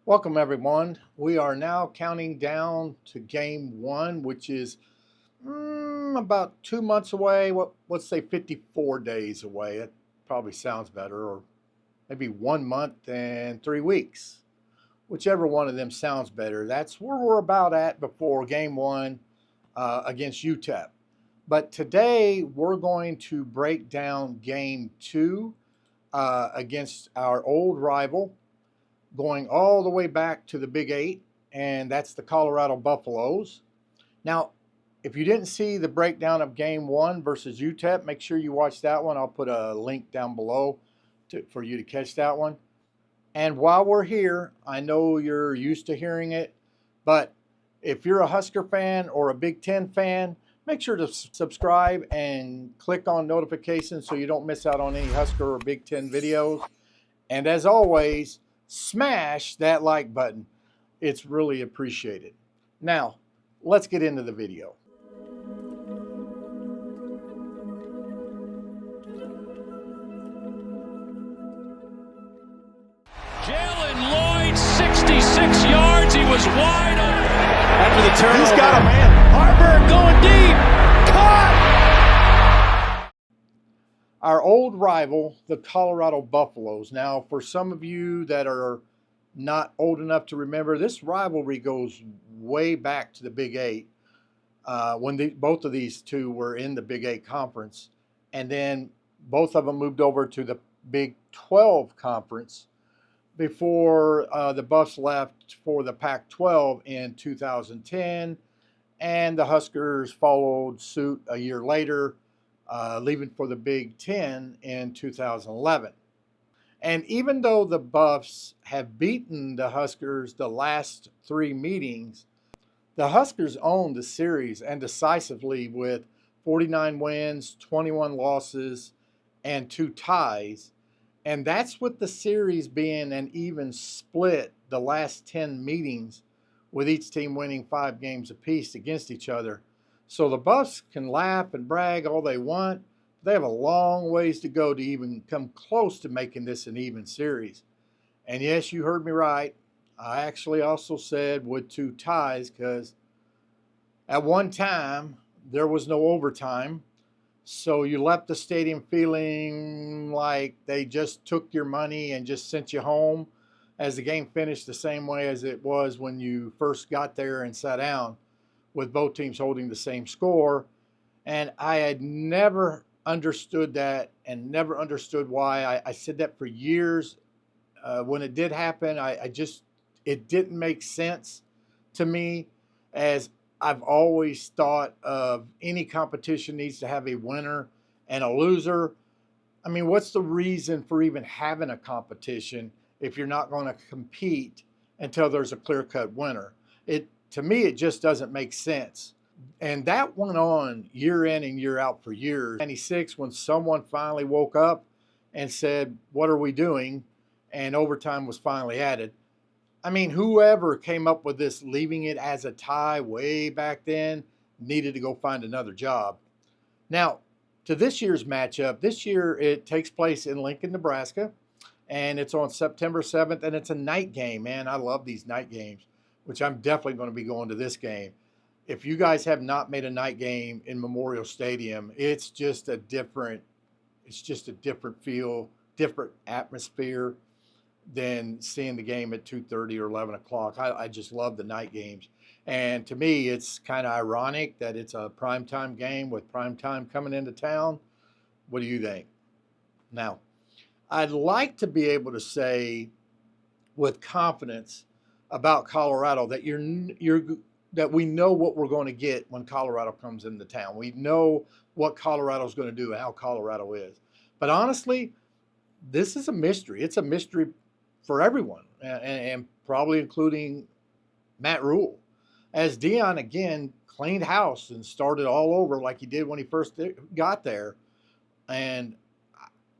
Welcome everyone. We are now counting down to game one, which is about 2 months away. Let's say 54 days away. It probably sounds better, or maybe 1 month and 3 weeks. Whichever one of them sounds better. That's where we're about at before game one against UTEP. But today we're going to break down game two against our old rival, going all the way back to the Big Eight, and that's the Colorado Buffaloes. Now, if you didn't see the breakdown of game one versus UTEP, make sure you watch that one. I'll put a link down below for you to catch that one. And while we're here, I know you're used to hearing it, but if you're a Husker fan or a Big Ten fan, make sure to subscribe and click on notifications so you don't miss out on any Husker or Big Ten videos. And as always, smash that like button. It's really appreciated. Now, let's get into the video. Jalen Lloyd, 66 yards. He was wide open. After the turnover. He's got a man. Harburg going deep. Caught. Our old rival, the Colorado Buffaloes. Now, for some of you that are not old enough to remember, this rivalry goes way back to the Big Eight when both of these two were in the Big Eight conference. And then both of them moved over to the Big 12 conference before the Buffs left for the Pac-12 in 2010. And the Huskers followed suit a year later, leaving for the Big Ten in 2011. And even though the Buffs have beaten the Huskers the last 3 meetings, the Huskers own the series and decisively with 49 wins, 21 losses, and 2 ties. And that's with the series being an even split the last 10 meetings, with each team winning 5 games apiece against each other. So the Buffs can laugh and brag all they want. They have a long ways to go to even come close to making this an even series. And yes, you heard me right. I actually also said with 2 ties, because at one time there was no overtime. So you left the stadium feeling like they just took your money and just sent you home, as the game finished the same way as it was when you first got there and sat down, with both teams holding the same score. And I had never understood that and never understood why. I said that for years. When it did happen, it didn't make sense to me, as I've always thought of any competition needs to have a winner and a loser. I mean, what's the reason for even having a competition if you're not going to compete until there's a clear-cut winner? To me, it just doesn't make sense. And that went on year in and year out for years. In 96, when someone finally woke up and said, what are we doing? And overtime was finally added. I mean, whoever came up with this, leaving it as a tie way back then, needed to go find another job. Now, to this year's matchup, this year it takes place in Lincoln, Nebraska, and it's on September 7th, and it's a night game. Man, I love these night games, which I'm definitely going to be going to this game. If you guys have not made a night game in Memorial Stadium, it's just a different feel, different atmosphere than seeing the game at 2:30 or 11 o'clock. I just love the night games. And to me, it's kind of ironic that it's a primetime game with primetime coming into town. What do you think? Now, I'd like to be able to say with confidence about Colorado that that we know what we're going to get when Colorado comes into town. We know what Colorado's going to do and how Colorado is. But honestly, this is a mystery. It's a mystery for everyone, and probably including Matt Rule, as Deion again cleaned house and started all over like he did when he first got there. And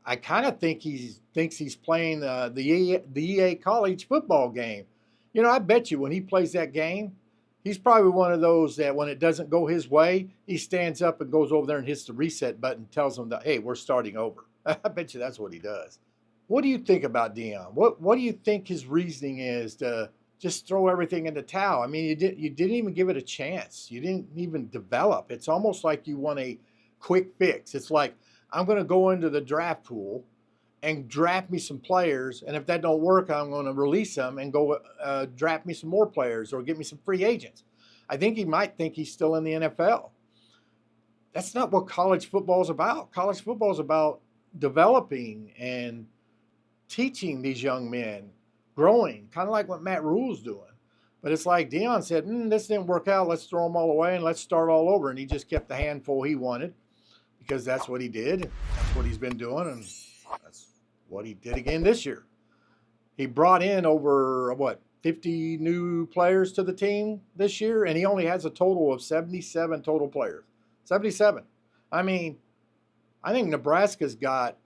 I kind of think he thinks he's playing the EA college football game. You know, I bet you when he plays that game, he's probably one of those that when it doesn't go his way, he stands up and goes over there and hits the reset button, tells them that, hey, we're starting over. I bet you that's what he does. What do you think about Deion? What do you think his reasoning is to just throw everything in the towel. I mean, you didn't even give it a chance. You didn't even develop. It's almost like you want a quick fix. It's like, I'm going to go into the draft pool and draft me some players, and if that don't work, I'm going to release them and go draft me some more players or get me some free agents. I think he might think he's still in the NFL. That's not what college football is about. College football is about developing and teaching these young men, growing, kind of like what Matt Rule's doing. But it's like Deion said, this didn't work out. Let's throw them all away and let's start all over. And he just kept the handful he wanted because that's what he did. That's what he's been doing. And that's what he did again this year. He brought in over, 50 new players to the team this year, and he only has a total of 77 total players. 77. I mean, I think Nebraska's got,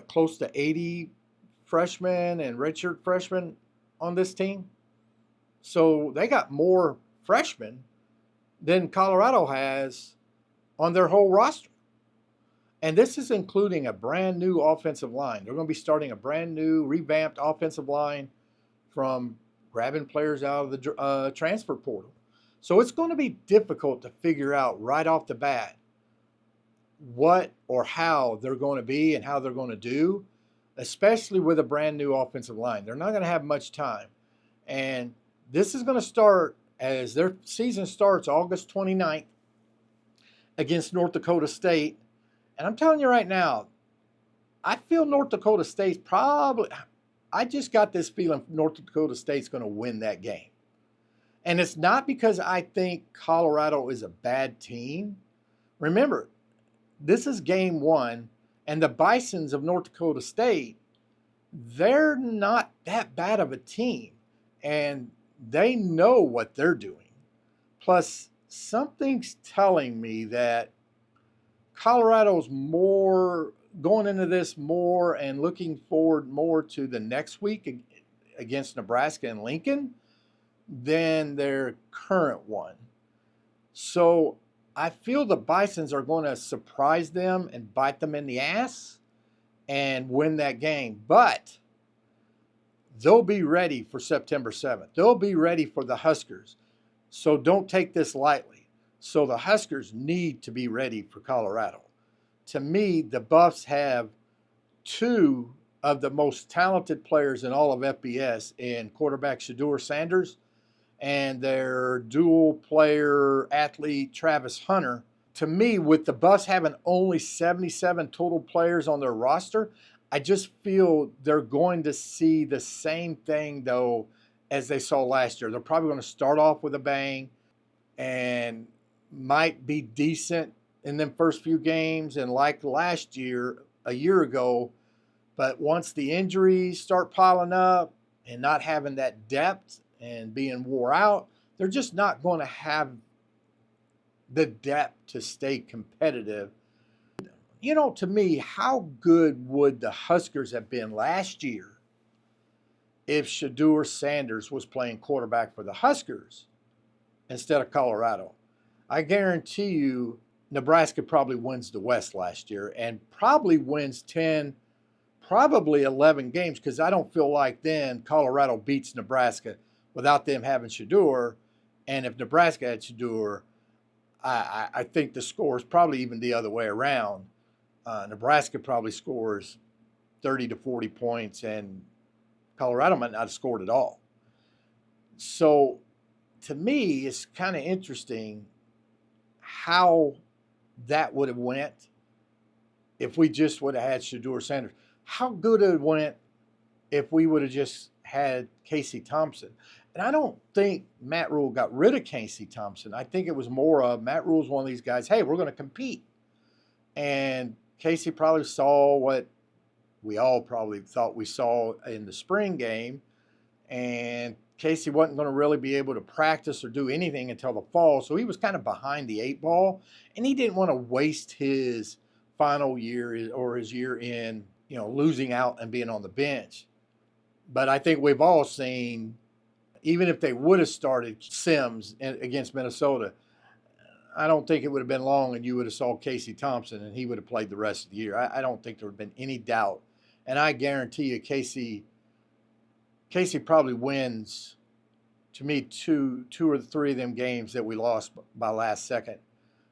close to 80 freshmen and redshirt freshmen on this team. So they got more freshmen than Colorado has on their whole roster. And this is including a brand new offensive line. They're going to be starting a brand new revamped offensive line from grabbing players out of the transfer portal. So it's going to be difficult to figure out right off the bat what or how they're going to be and how they're going to do, especially with a brand new offensive line. They're not going to have much time. And this is going to start as their season starts August 29th against North Dakota State. And I'm telling you right now, I feel North Dakota State's I just got this feeling North Dakota State's going to win that game. And it's not because I think Colorado is a bad team. Remember, this is game one, and the Bisons of North Dakota State, they're not that bad of a team, and they know what they're doing. Plus, something's telling me that Colorado's more going into this more and looking forward more to the next week against Nebraska and Lincoln than their current one. So I feel the Bisons are going to surprise them and bite them in the ass and win that game. But they'll be ready for September 7th. They'll be ready for the Huskers. So don't take this lightly. So the Huskers need to be ready for Colorado. To me, the Buffs have two of the most talented players in all of FBS in quarterback Shedeur Sanders and their dual player athlete Travis Hunter. To me, with the Buffs having only 77 total players on their roster, I just feel they're going to see the same thing, though, as they saw last year. They're probably going to start off with a bang and might be decent in them first few games and like last year, a year ago. But once the injuries start piling up and not having that depth and being wore out, they're just not going to have the depth to stay competitive. You know, to me, how good would the Huskers have been last year if Shedeur Sanders was playing quarterback for the Huskers instead of Colorado? I guarantee you Nebraska probably wins the West last year and probably wins 10, probably 11 games, because I don't feel like then Colorado beats Nebraska without them having Shedeur. And if Nebraska had Shedeur, I think the score is probably even the other way around. Nebraska probably scores 30 to 40 points, and Colorado might not have scored at all. So to me, it's kind of interesting how that would have went if we just would have had Shedeur Sanders. How good it went if we would have just had Casey Thompson. And I don't think Matt Rule got rid of Casey Thompson. I think it was more of Matt Rule's one of these guys, hey, we're going to compete. And Casey probably saw what we all probably thought we saw in the spring game. And Casey wasn't going to really be able to practice or do anything until the fall. So he was kind of behind the eight ball. And he didn't want to waste his final year or his year in, losing out and being on the bench. But I think we've all seen, even if they would have started Sims against Minnesota, I don't think it would have been long and you would have saw Casey Thompson and he would have played the rest of the year. I don't think there would have been any doubt. And I guarantee you Casey probably wins to me, two or three of them games that we lost by last second.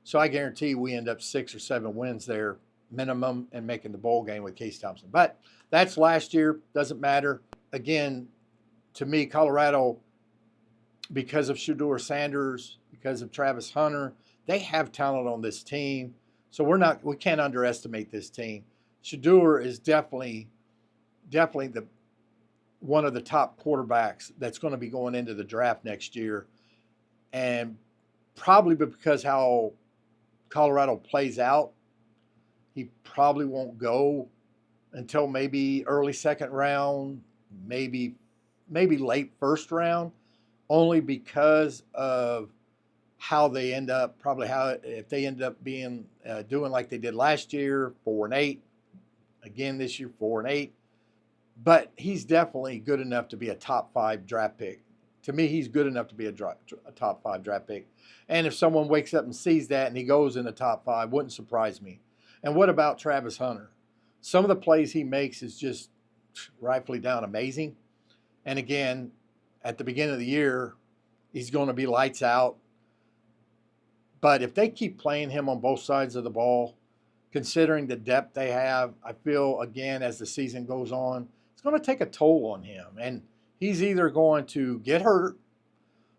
So I guarantee we end up 6 or 7 wins there minimum and making the bowl game with Case Thompson. But that's last year. Doesn't matter. Again, to me, Colorado, because of Shedeur Sanders, because of Travis Hunter, they have talent on this team. So we can't underestimate this team. Shedeur is definitely one of the top quarterbacks that's going to be going into the draft next year. And probably because how Colorado plays out, he probably won't go until maybe early second round, maybe late first round, only because of how they end up, if they end up being doing like they did last year, 4-8, again this year 4-8. But he's definitely good enough to be a top 5 draft pick. To me, he's good enough to be a top 5 draft pick. And if someone wakes up and sees that and he goes in the top 5, wouldn't surprise me. And what about Travis Hunter? Some of the plays he makes is just rightfully down amazing. And again, at the beginning of the year, he's going to be lights out. But if they keep playing him on both sides of the ball, considering the depth they have, I feel, again, as the season goes on, it's going to take a toll on him. And he's either going to get hurt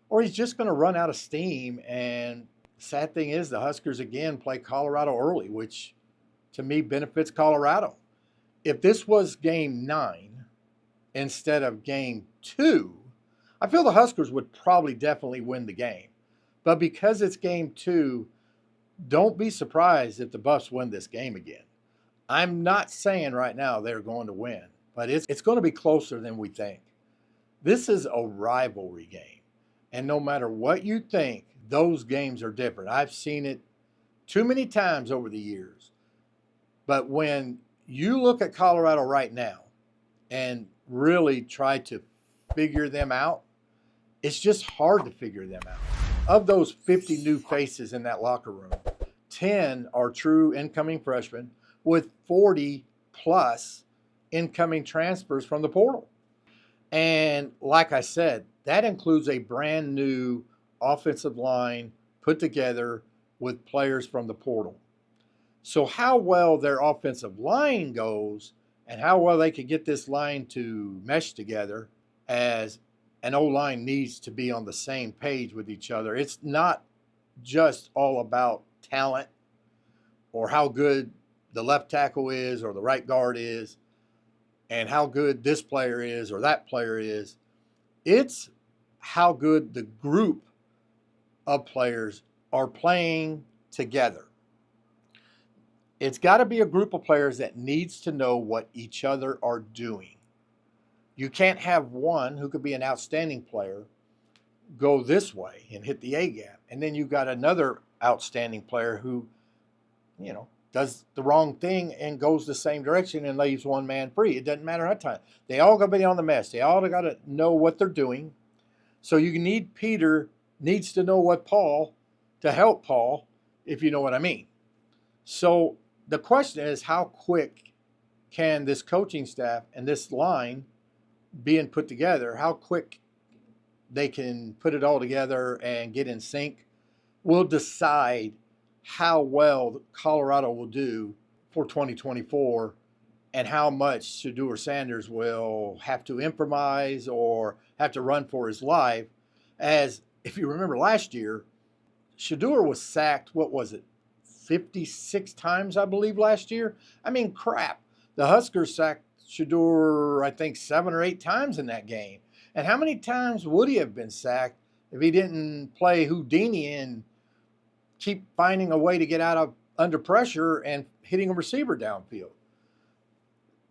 or he's just going to run out of steam. And the sad thing is the Huskers, again, play Colorado early, which to me benefits Colorado. If this was game 9 instead of game 2, I feel the Huskers would probably definitely win the game. But because it's game 2, don't be surprised if the Buffs win this game again. I'm not saying right now they're going to win, but it's going to be closer than we think. This is a rivalry game. And no matter what you think, those games are different. I've seen it too many times over the years. But when you look at Colorado right now and really try to figure them out, it's just hard to figure them out. Of those 50 new faces in that locker room, 10 are true incoming freshmen with 40 plus incoming transfers from the portal. And like I said, that includes a brand new offensive line put together with players from the portal. So how well their offensive line goes and how well they can get this line to mesh together, as an O-line needs to be on the same page with each other. It's not just all about talent or how good the left tackle is or the right guard is and how good this player is or that player is. It's how good the group of players are playing together. It's got to be a group of players that needs to know what each other are doing. You can't have one who could be an outstanding player go this way and hit the A gap. And then you've got another outstanding player who, does the wrong thing and goes the same direction and leaves one man free. It doesn't matter what time. They all got to be on the mesh. They all got to know what they're doing. So you need Peter needs to know what Paul to help Paul, if you know what I mean. So the question is, how quick can this coaching staff and this line being put together, how quick they can put it all together and get in sync will decide how well Colorado will do for 2024 and how much Shedeur Sanders will have to improvise or have to run for his life. As if you remember last year, Shedeur was sacked, 56 times, I believe, last year? I mean, crap. The Huskers sacked Shedeur, I think, 7 or 8 times in that game. And how many times would he have been sacked if he didn't play Houdini and keep finding a way to get out of under pressure and hitting a receiver downfield?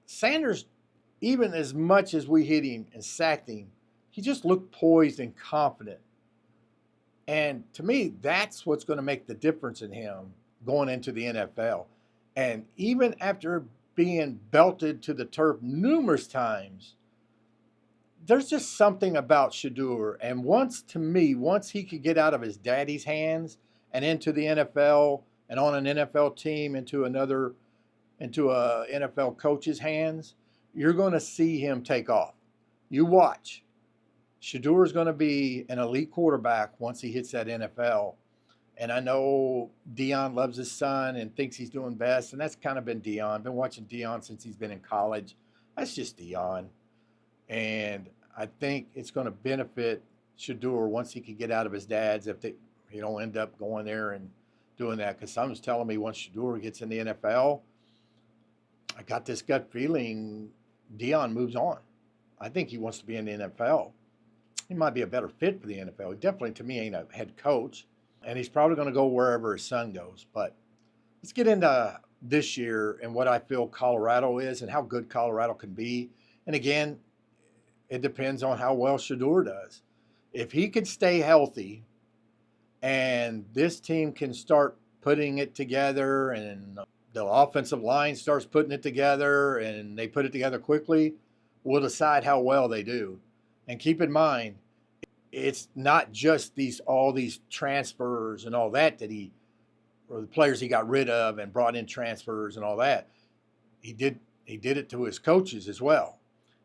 Sanders, even as much as we hit him and sacked him, he just looked poised and confident. And to me, that's what's going to make the difference in him going into the NFL. And even after being belted to the turf numerous times, there's just something about Shedeur. And once he could get out of his daddy's hands and into the NFL and on an NFL team into a NFL coach's hands, you're going to see him take off. You watch. Shedeur is going to be an elite quarterback once he hits that NFL. And I know Dion loves his son and thinks he's doing best, and that's kind of been Dion. Been watching Dion since he's been in college. That's just Dion. And I think it's going to benefit Shedeur once he can get out of his dad's if he don't end up going there and doing that. Because someone's telling me once Shedeur gets in the NFL, I got this gut feeling Dion moves on. I think he wants to be in the NFL. He might be a better fit for the NFL. He definitely, to me, ain't a head coach. And he's probably going to go wherever his son goes. But let's get into this year and what I feel Colorado is and how good Colorado can be. And again, it depends on how well Shedeur does. If he could stay healthy and this team can start putting it together and the offensive line starts putting it together and they put it together quickly, we'll decide how well they do. And keep in mind, it's not just all these transfers and all that or the players he got rid of and brought in transfers and all that. He did it to his coaches as well.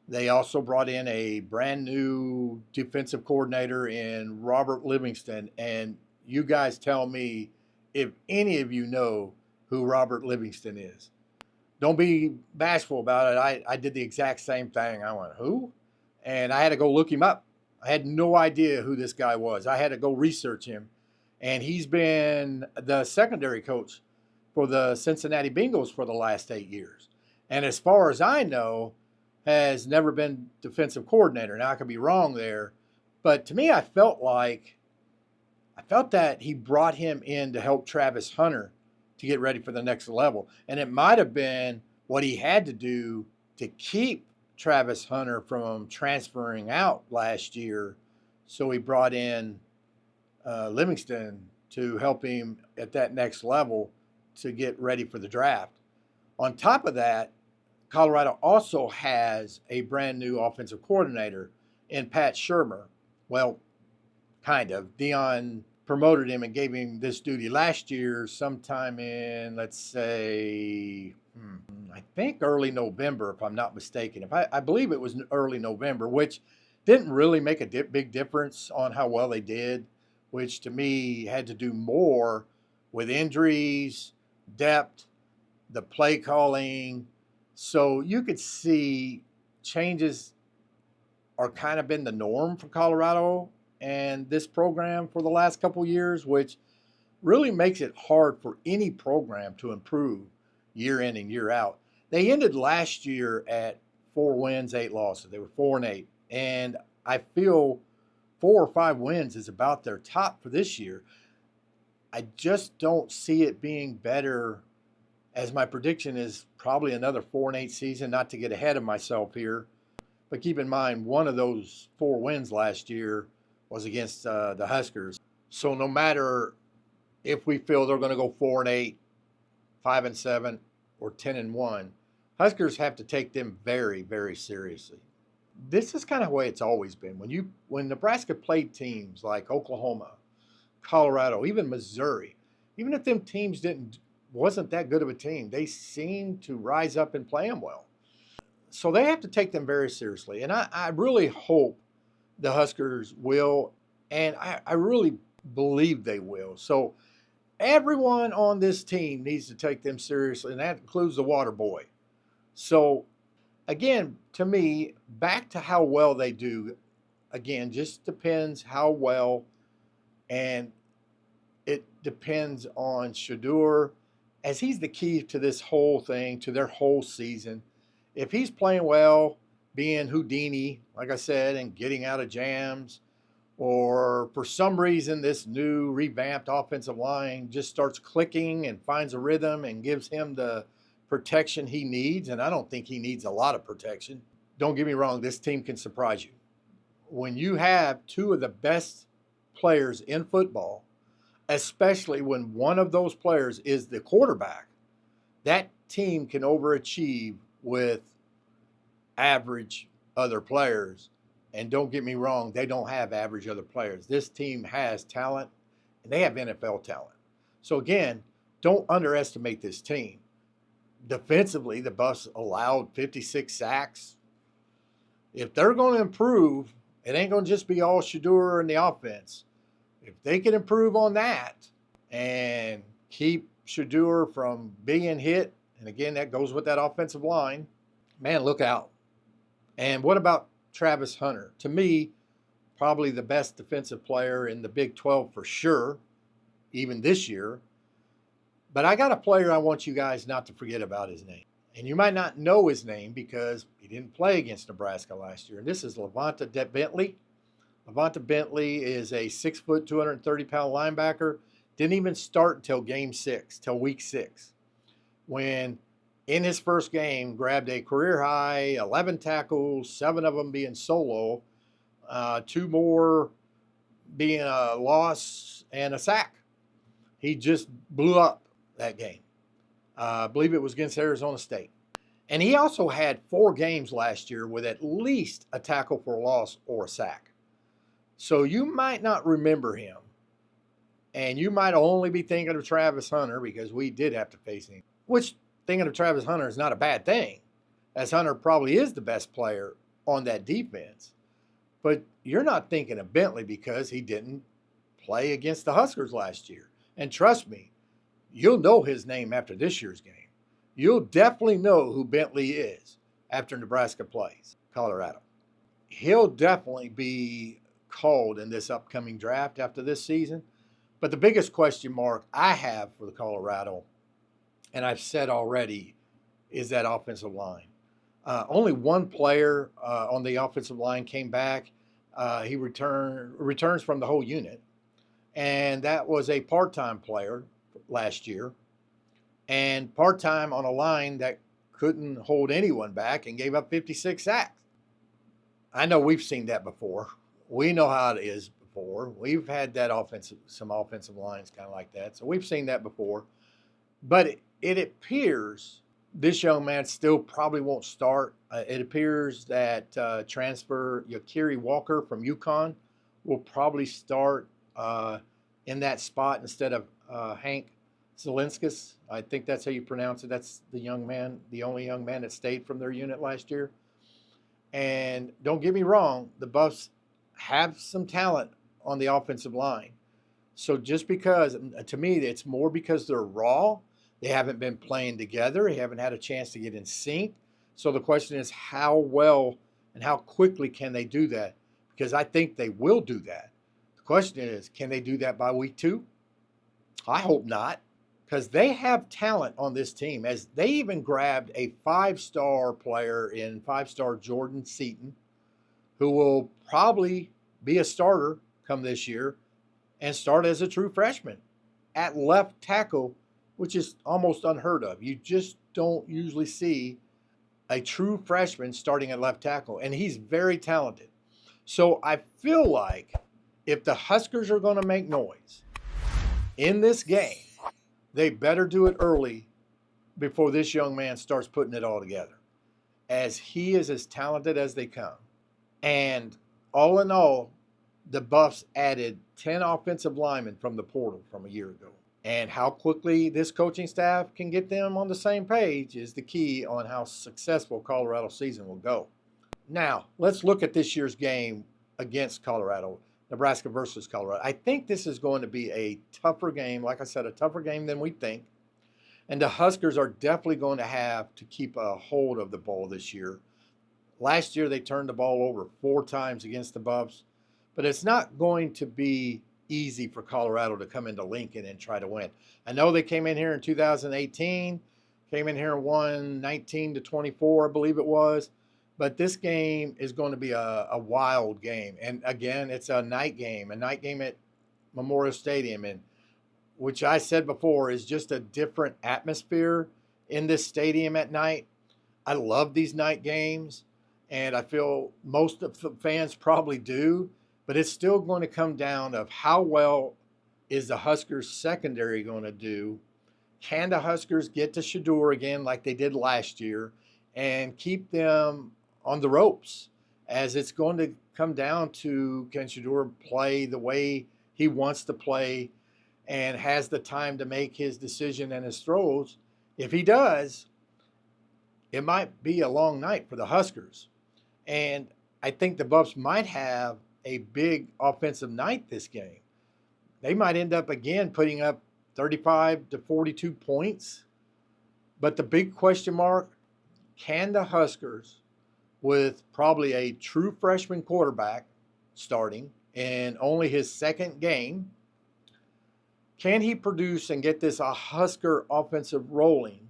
They also brought in a brand new defensive coordinator in Robert Livingston. And you guys tell me if any of you know who Robert Livingston is. Don't be bashful about it. I did the exact same thing. I went, who? And I had to go look him up. I had no idea who this guy was. I had to go research him. And he's been the secondary coach for the Cincinnati Bengals for the last 8 years. And as far as I know, has never been defensive coordinator. Now, I could be wrong there. But to me, I felt that he brought him in to help Travis Hunter to get ready for the next level. And it might have been what he had to do to keep Travis Hunter from transferring out last year. So he brought in Livingston to help him at that next level to get ready for the draft. On top of that, Colorado also has a brand new offensive coordinator in Pat Shurmur. Well, kind of. Dion promoted him and gave him this duty last year sometime in, let's say, I think early November, if I'm not mistaken. I believe it was early November, which didn't really make a big difference on how well they did, which to me had to do more with injuries, depth, the play calling. So you could see changes are kind of been the norm for Colorado and this program for the last couple years, which really makes it hard for any program to improve year in and year out. They ended last year at 4 wins, 8 losses. They were 4-8. And I feel 4 or 5 wins is about their top for this year. I just don't see it being better, as my prediction is probably another 4-8 season, not to get ahead of myself here. But keep in mind, one of those 4 wins last year was against the Huskers. So no matter if we feel they're going to go 4-8, 5-7, or 10-1, Huskers have to take them very, very seriously. This is kind of the way it's always been. When Nebraska played teams like Oklahoma, Colorado, even Missouri, even if them teams wasn't that good of a team, they seemed to rise up and play them well. So they have to take them very seriously. And I really hope the Huskers will, and I really believe they will. So everyone on this team needs to take them seriously, and that includes the water boy. So again, to me, back to how well they do, again, just depends how well, and it depends on Shedeur, as he's the key to this whole thing, to their whole season. If he's playing well, being Houdini, like I said, and getting out of jams, or for some reason this new revamped offensive line just starts clicking and finds a rhythm and gives him the protection he needs, and I don't think he needs a lot of protection. Don't get me wrong, this team can surprise you. When you have 2 of the best players in football, especially when one of those players is the quarterback, that team can overachieve with average other players. And don't get me wrong, they don't have average other players. This team has talent, and they have NFL talent. So again, don't underestimate this team. Defensively, the Buffs allowed 56 sacks. If they're going to improve It ain't going to just be all Shedeur in the offense. If they can improve on that and keep Shedeur from being hit, and again, that goes with that offensive line, man, look out. And what about Travis Hunter? To me, probably the best defensive player in the Big 12 for sure, even this year. But I got a player I want you guys not to forget about his name. And you might not know his name because he didn't play against Nebraska last year. And this is Levanta Bentley. Levanta Bentley is a 6 foot, 230-pound linebacker. Didn't even start until week 6, when in his first game grabbed a career high 11 tackles, 7 of them being solo, 2 more being a loss and a sack. He just blew up that game. I believe it was against Arizona State. And he also had 4 games last year with at least a tackle for a loss or a sack. So you might not remember him. And you might only be thinking of Travis Hunter because we did have to face him. Which, thinking of Travis Hunter is not a bad thing, as Hunter probably is the best player on that defense. But you're not thinking of Bentley because he didn't play against the Huskers last year. And trust me, you'll know his name after this year's game. You'll definitely know who Bentley is after Nebraska plays Colorado. He'll definitely be called in this upcoming draft after this season. But the biggest question mark I have for the Colorado, and I've said already, is that offensive line. Only one player on the offensive line came back. He returns from the whole unit. And that was a part-time player last year. And part-time on a line that couldn't hold anyone back and gave up 56 sacks. I know we've seen that before. We know how it is before. We've had that some offensive lines kind of like that. So we've seen that before. But it appears this young man still probably won't start. It appears that transfer Yakiri Walker from UConn will probably start in that spot instead of Hank Zelinskas. I think that's how you pronounce it. That's the young man, the only young man that stayed from their unit last year. And don't get me wrong, the Buffs have some talent on the offensive line. So just because, to me, it's more because they're raw. They haven't been playing together. They haven't had a chance to get in sync. So the question is, how well and how quickly can they do that? Because I think they will do that. The question is, can they do that by week 2? I hope not, because they have talent on this team. As they even grabbed a 5-star player in 5-star Jordan Seaton, who will probably be a starter come this year and start as a true freshman at left tackle, which is almost unheard of. You just don't usually see a true freshman starting at left tackle, and he's very talented. So I feel like if the Huskers are going to make noise in this game, they better do it early before this young man starts putting it all together, as he is as talented as they come. And all in all, the Buffs added 10 offensive linemen from the portal from a year ago. And how quickly this coaching staff can get them on the same page is the key on how successful Colorado season will go. Now, let's look at this year's game against Colorado, Nebraska versus Colorado. I think this is going to be a tougher game, like I said, a tougher game than we think. And the Huskers are definitely going to have to keep a hold of the ball this year. Last year, they turned the ball over 4 times against the Buffs. But it's not going to be easy for Colorado to come into Lincoln and try to win. I know they came in here in 2018, came in here and won 19-24, I believe it was. But this game is going to be a wild game. And again, it's a night game at Memorial Stadium, and which I said before is just a different atmosphere in this stadium at night. I love these night games, and I feel most of the fans probably do. But it's still going to come down of how well is the Huskers secondary going to do. Can the Huskers get to Shedeur again like they did last year and keep them on the ropes? As it's going to come down to, can Shedeur play the way he wants to play and has the time to make his decision and his throws? If he does, it might be a long night for the Huskers. And I think the Buffs might have a big offensive night this game. They might end up again putting up 35 to 42 points. But the big question mark, can the Huskers, with probably a true freshman quarterback starting in only his second game, can he produce and get this Husker offensive rolling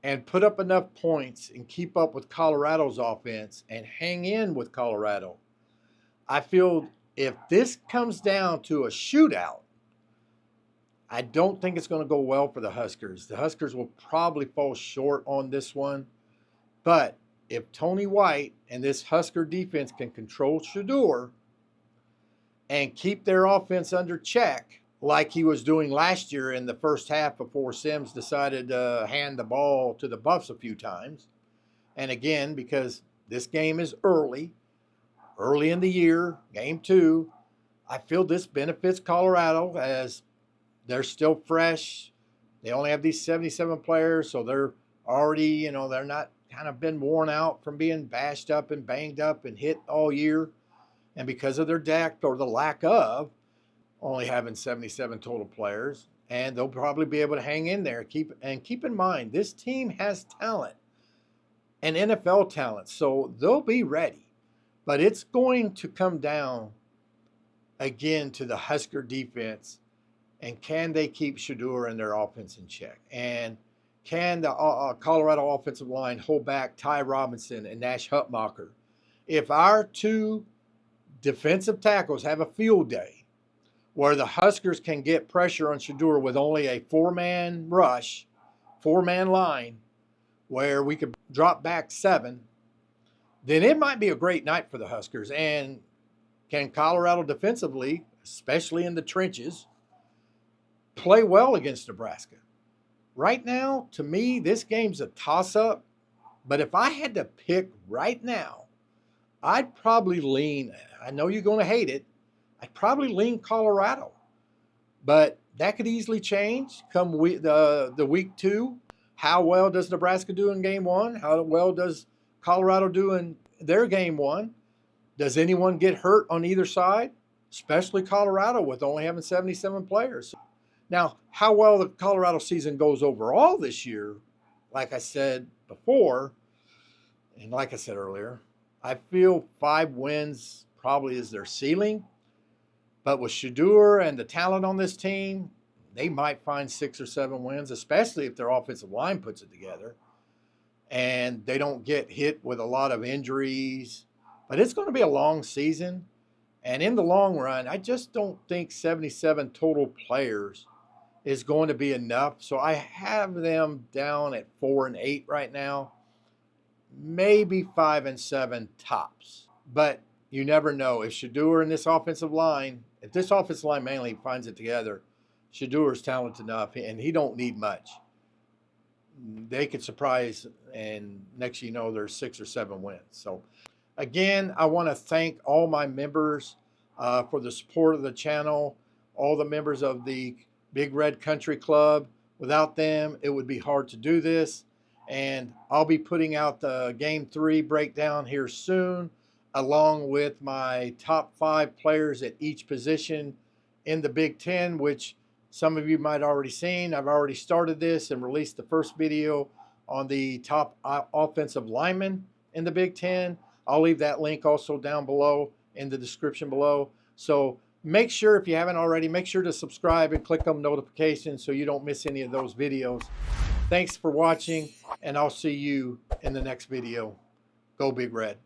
and put up enough points and keep up with Colorado's offense and hang in with Colorado? I feel if this comes down to a shootout, I don't think it's going to go well for the Huskers. The Huskers will probably fall short on this one. But if Tony White and this Husker defense can control Shedeur and keep their offense under check like he was doing last year in the first half before Sims decided to hand the ball to the Buffs a few times. And again, because this game is early in the year, game 2, I feel this benefits Colorado as they're still fresh. They only have these 77 players, so they're already, they're not kind of been worn out from being bashed up and banged up and hit all year. And because of their depth or the lack of only having 77 total players, and they'll probably be able to hang in there. Keep in mind, this team has talent and NFL talent, so they'll be ready. But it's going to come down again to the Husker defense, and can they keep Shedeur and their offense in check? And can the Colorado offensive line hold back Ty Robinson and Nash Hutmacher? If our two defensive tackles have a field day where the Huskers can get pressure on Shedeur with only a 4-man rush, 4-man line, where we could drop back 7, then it might be a great night for the Huskers. And can Colorado defensively, especially in the trenches, play well against Nebraska? Right now, to me, this game's a toss-up. But if I had to pick right now, I'd probably lean, I know you're going to hate it, I'd probably lean Colorado. But that could easily change come the week 2. How well does Nebraska do in game 1? How well does Colorado do in their game 1? Does anyone get hurt on either side? Especially Colorado with only having 77 players. Now, how well the Colorado season goes overall this year, like I said before, and like I said earlier, I feel 5 wins probably is their ceiling. But with Shedeur and the talent on this team, they might find 6 or 7 wins, especially if their offensive line puts it together and they don't get hit with a lot of injuries. But it's going to be a long season. And in the long run, I just don't think 77 total players is going to be enough. So I have them down at 4-8 right now, maybe 5-7 tops. But you never know. If Shedeur and this offensive line, if this offensive line mainly finds it together, Shedeur's talented enough, and he don't need much. They could surprise, and next you know, there's 6 or 7 wins. So, again, I want to thank all my members for the support of the channel, all the members of the Big Red Country Club. Without them, it would be hard to do this. And I'll be putting out the Game 3 breakdown here soon, along with my top 5 players at each position in the Big Ten, which some of you might already seen. I've already started this and released the first video on the top offensive linemen in the Big Ten. I'll leave that link also down below in the description below. So make sure, if you haven't already, make sure to subscribe and click on notifications so you don't miss any of those videos. Thanks for watching, and I'll see you in the next video. Go Big Red.